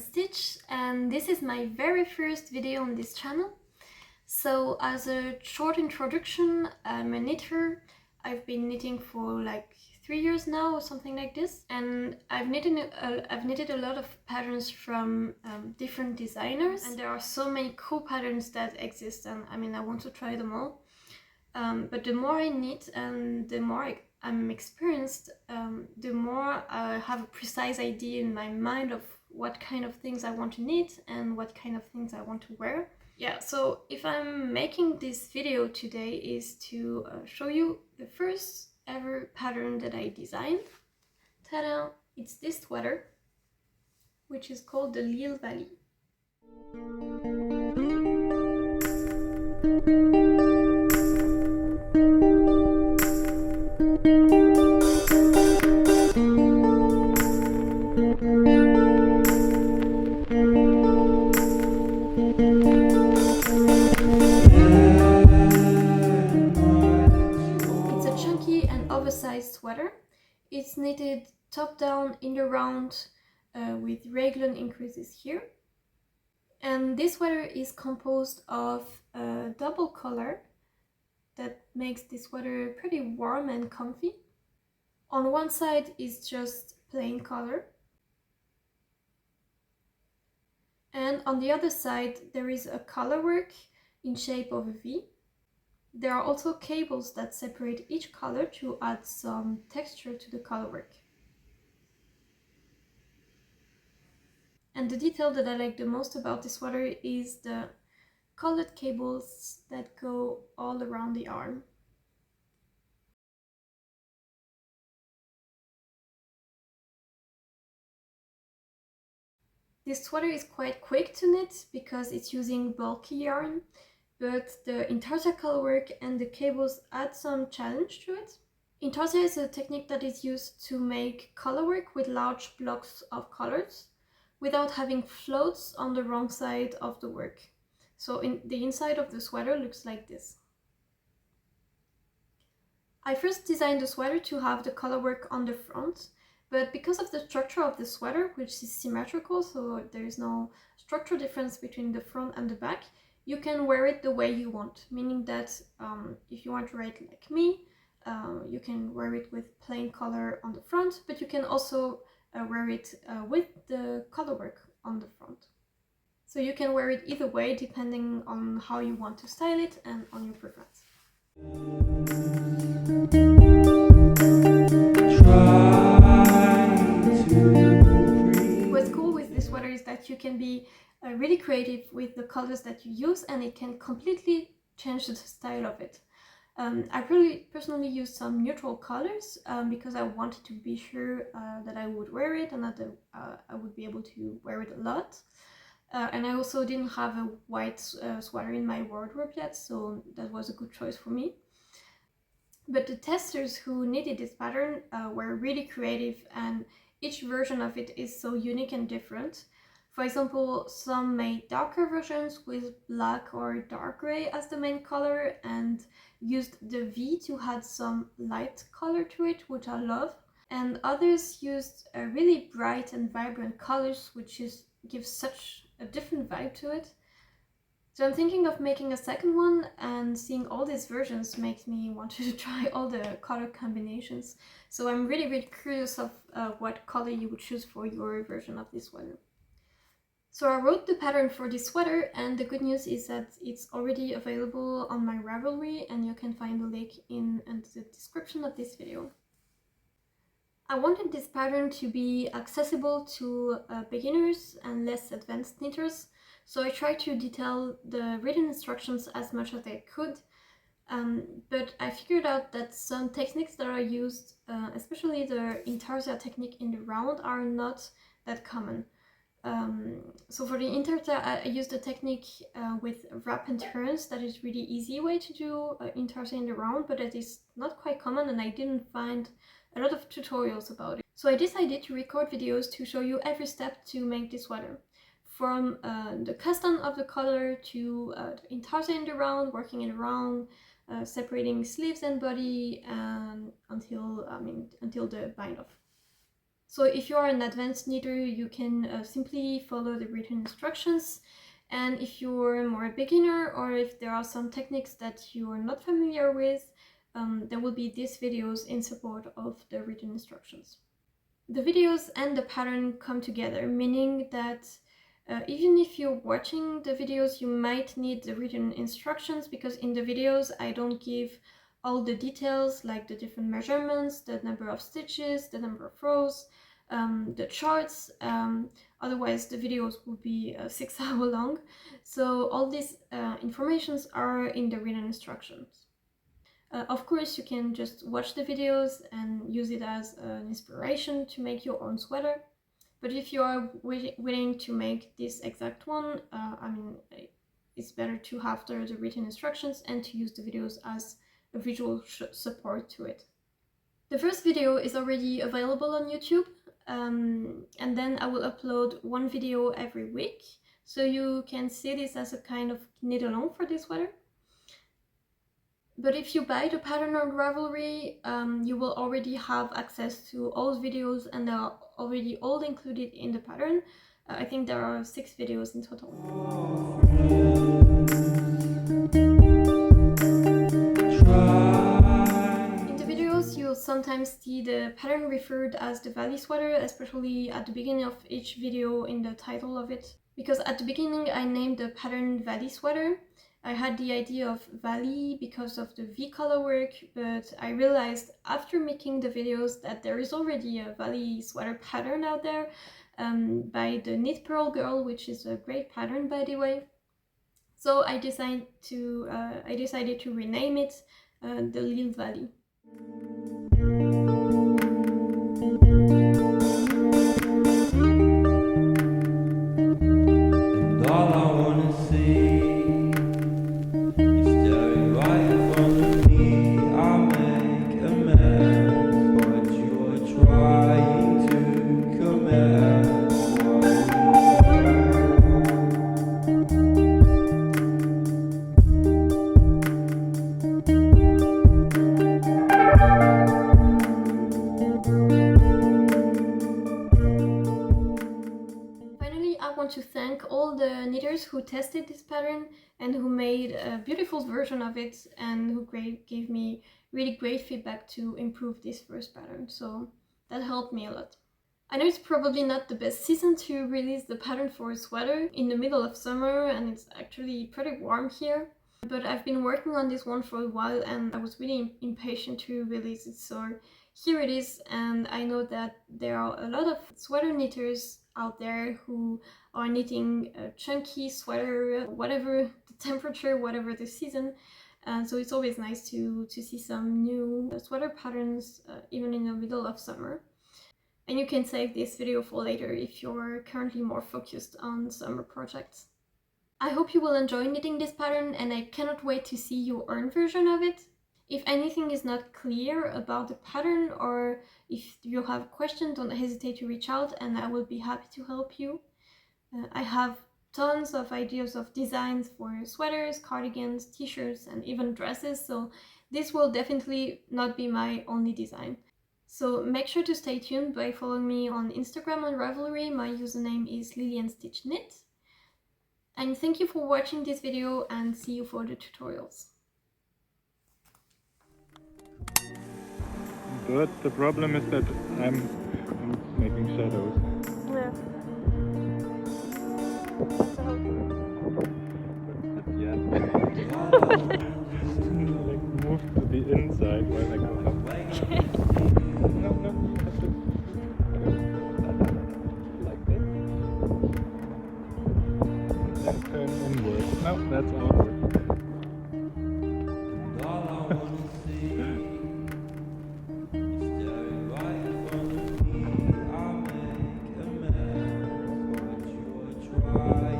Stitch, and this is my very first video on this channel. So as a short introduction, I'm a knitter. I've been knitting for like 3 years now or something like this, and I've knitted a lot of patterns from different designers, and there are so many cool patterns that exist, and I mean I want to try them all. But the more I knit and the more I'm experienced, the more I have a precise idea in my mind of what kind of things I want to knit and what kind of things I want to wear. Yeah, so if I'm making this video today is to show you the first ever pattern that I designed. Ta-da! It's this sweater, which is called the Lille Valley. Oversized sweater. It's knitted top down in the round with raglan increases here. And this sweater is composed of a double collar that makes this sweater pretty warm and comfy. On one side is just plain color, and on the other side there is a collarwork in shape of a V. There are also cables that separate each color to add some texture to the colorwork. And the detail that I like the most about this sweater is the colored cables that go all around the arm. This sweater is quite quick to knit because it's using bulky yarn, but the intarsia colorwork and the cables add some challenge to it. Intarsia is a technique that is used to make colorwork with large blocks of colors without having floats on the wrong side of the work. So the inside of the sweater looks like this. I first designed the sweater to have the colorwork on the front, but because of the structure of the sweater, which is symmetrical, so there is no structural difference between the front and the back, you can wear it the way you want, meaning that if you want to wear it like me, you can wear it with plain color on the front, but you can also wear it with the colorwork on the front. So you can wear it either way depending on how you want to style it and on your preference. What's cool with this sweater is that you can be really creative with the colors that you use, and it can completely change the style of it. I really personally used some neutral colors because I wanted to be sure that I would wear it and that I would be able to wear it a lot. And I also didn't have a white sweater in my wardrobe yet, so that was a good choice for me. But the testers who knitted this pattern were really creative, and each version of it is so unique and different. For example, some made darker versions with black or dark gray as the main color and used the V to add some light color to it, which I love. And others used really bright and vibrant colors, which gives such a different vibe to it. So I'm thinking of making a second one, and seeing all these versions makes me want to try all the color combinations. So I'm really curious of what color you would choose for your version of this sweater. So I wrote the pattern for this sweater, and the good news is that it's already available on my Ravelry, and you can find the link in the description of this video. I wanted this pattern to be accessible to beginners and less advanced knitters, so I tried to detail the written instructions as much as I could, but I figured out that some techniques that are used, especially the intarsia technique in the round, are not that common. So for the intarsia, I used a technique with wrap and turns that is really easy way to do intarsia in the round, but it is not quite common, and I didn't find a lot of tutorials about it. So I decided to record videos to show you every step to make this sweater. From the cast on of the color to the intarsia in the round, working in the round, separating sleeves and body, and until the bind off. So if you are an advanced knitter, you can simply follow the written instructions. And if you're more a beginner, or if there are some techniques that you are not familiar with, there will be these videos in support of the written instructions. The videos and the pattern come together, meaning that even if you're watching the videos, you might need the written instructions, because in the videos I don't give all the details, like the different measurements, the number of stitches, the number of rows, the charts. Otherwise the videos would be 6 hours long. So all these informations are in the written instructions. Of course, you can just watch the videos and use it as an inspiration to make your own sweater. But if you are willing to make this exact one, I mean, it's better to have the written instructions and to use the videos as a visual support to it. The first video is already available on YouTube, and then I will upload one video every week. So you can see this as a kind of knit along for this sweater. But if you buy the pattern on Ravelry, you will already have access to all videos, and they are already all included in the pattern. I think there are 6 videos in total. In the videos, you'll sometimes see the pattern referred as the Valley sweater, especially at the beginning of each video in the title of it. Because at the beginning I named the pattern Valley sweater. I had the idea of Valley because of the V color work, but I realized after making the videos that there is already a Valley sweater pattern out there by the Knit Pearl Girl, which is a great pattern, by the way. So I decided to rename it the Lille Valley. To thank all the knitters who tested this pattern and who made a beautiful version of it, and who gave me really great feedback to improve this first pattern, so that helped me a lot. I know it's probably not the best season to release the pattern for a sweater in the middle of summer, and it's actually pretty warm here, but I've been working on this one for a while and I was really impatient to release it, so here it is. And I know that there are a lot of sweater knitters out there who are knitting a chunky sweater, whatever the temperature, whatever the season. So it's always nice to see some new sweater patterns even in the middle of summer. And you can save this video for later if you're currently more focused on summer projects. I hope you will enjoy knitting this pattern, and I cannot wait to see your own version of it. If anything is not clear about the pattern, or if you have questions, don't hesitate to reach out and I will be happy to help you. I have tons of ideas of designs for sweaters, cardigans, t-shirts, and even dresses, so this will definitely not be my only design. So make sure to stay tuned by following me on Instagram and Ravelry. My username is LillianStitchKnit. And thank you for watching this video, and see you for the tutorials. But the problem is that I'm making shadows. Yeah. Like move to the inside while I go up. No, have to like this. And then turn inward. No, that's outward. Try